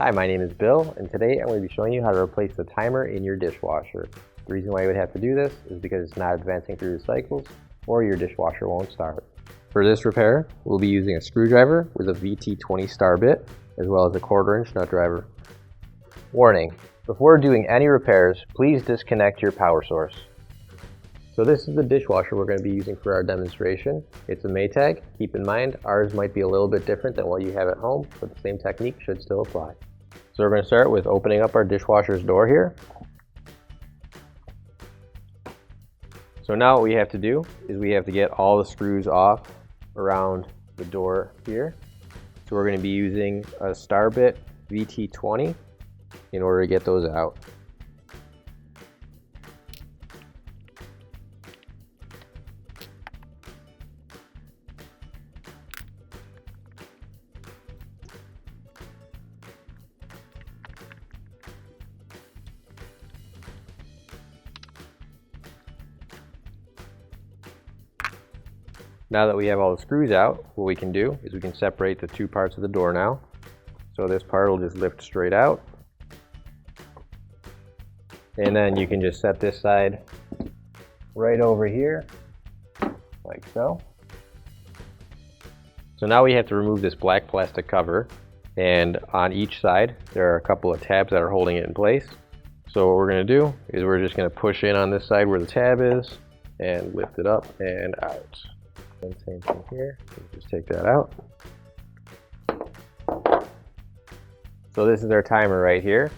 Hi, my name is Bill, and today I'm going to be showing you how to replace the timer in your dishwasher. The reason why you would have to do this is because it's not advancing through the cycles or your dishwasher won't start. For this repair, we'll be using a screwdriver with a VT20 star bit, as well as a 1/4-inch nut driver. Warning: before doing any repairs, please disconnect your power source. So this is the dishwasher we're going to be using for our demonstration. It's a Maytag. Keep in mind, ours might be a little bit different than what you have at home, but the same technique should still apply. So we're going to start with opening up our dishwasher's door here. So now what we have to do is we have to get all the screws off around the door here. So we're going to be using a star bit VT20 in order to get those out. Now that we have all the screws out, what we can do is we can separate the two parts of the door now. So this part will just lift straight out. And then you can just set this side right over here, like so. So now we have to remove this black plastic cover, and on each side there are a couple of tabs that are holding it in place. So what we're going to do is we're just going to push in on this side where the tab is and lift it up and out. And same thing here, just take that out. So this is our timer right here,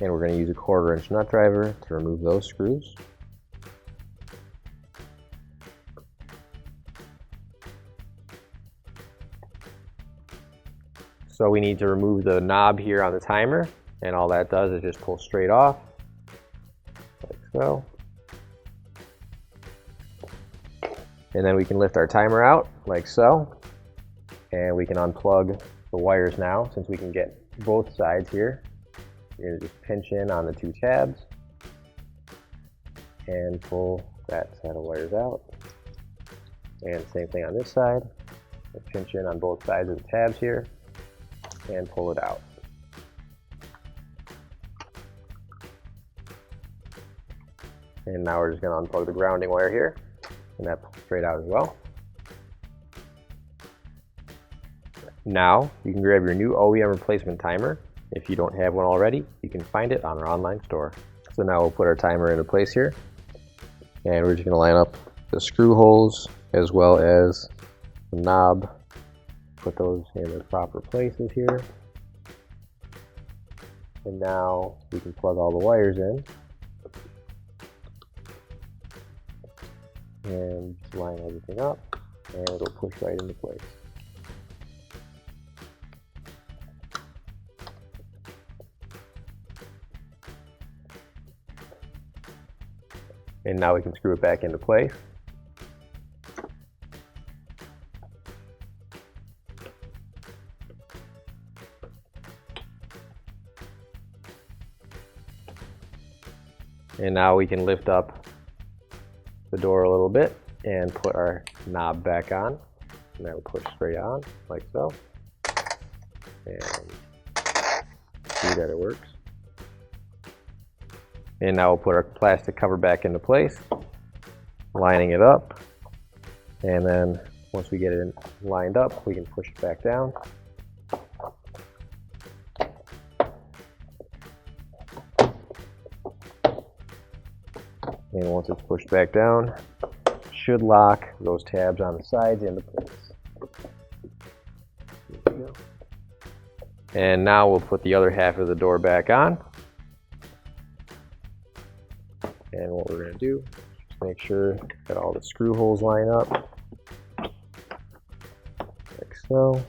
and we're going to use a 1/4-inch nut driver to remove those screws. So we need to remove the knob here on the timer, and all that does is just pull straight off, like so. And then we can lift our timer out, like so, and we can unplug the wires now. Since we can get both sides here, you're going to just pinch in on the two tabs and pull that set of wires out. And same thing on this side, pinch in on both sides of the tabs here and pull it out. And now we're just going to unplug the grounding wire here, and that pulls straight out as well. Now you can grab your new OEM replacement timer. If you don't have one already, you can find it on our online store. So now we'll put our timer into place here, and we're just going to line up the screw holes as well as the knob. Put those in the proper places here, and now we can plug all the wires in and just line everything up, and it'll push right into place. And now we can screw it back into place. And now we can lift up the door a little bit and put our knob back on, and that will push straight on like so, and see that it works. And now we'll put our plastic cover back into place, lining it up, and then once we get it lined up, we can push it back down. And once it's pushed back down, it should lock those tabs on the sides into place. There we go. And now we'll put the other half of the door back on. And what we're going to do is make sure that all the screw holes line up, like so.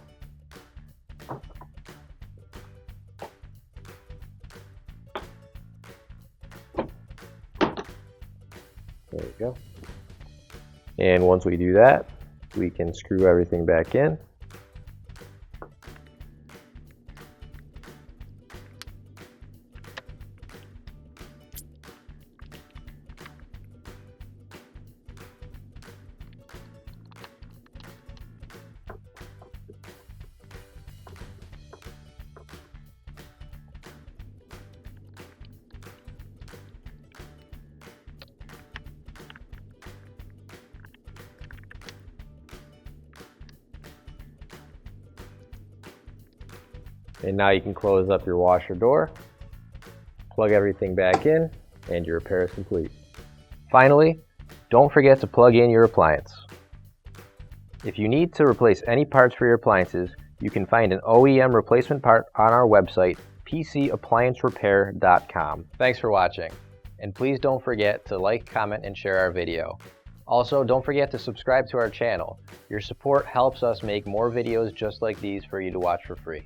There we go. And once we do that, we can screw everything back in. And now you can close up your washer door, plug everything back in, and your repair is complete. Finally, don't forget to plug in your appliance. If you need to replace any parts for your appliances, you can find an OEM replacement part on our website, PCApplianceRepair.com. Thanks for watching, and please don't forget to like, comment, and share our video. Also, don't forget to subscribe to our channel. Your support helps us make more videos just like these for you to watch for free.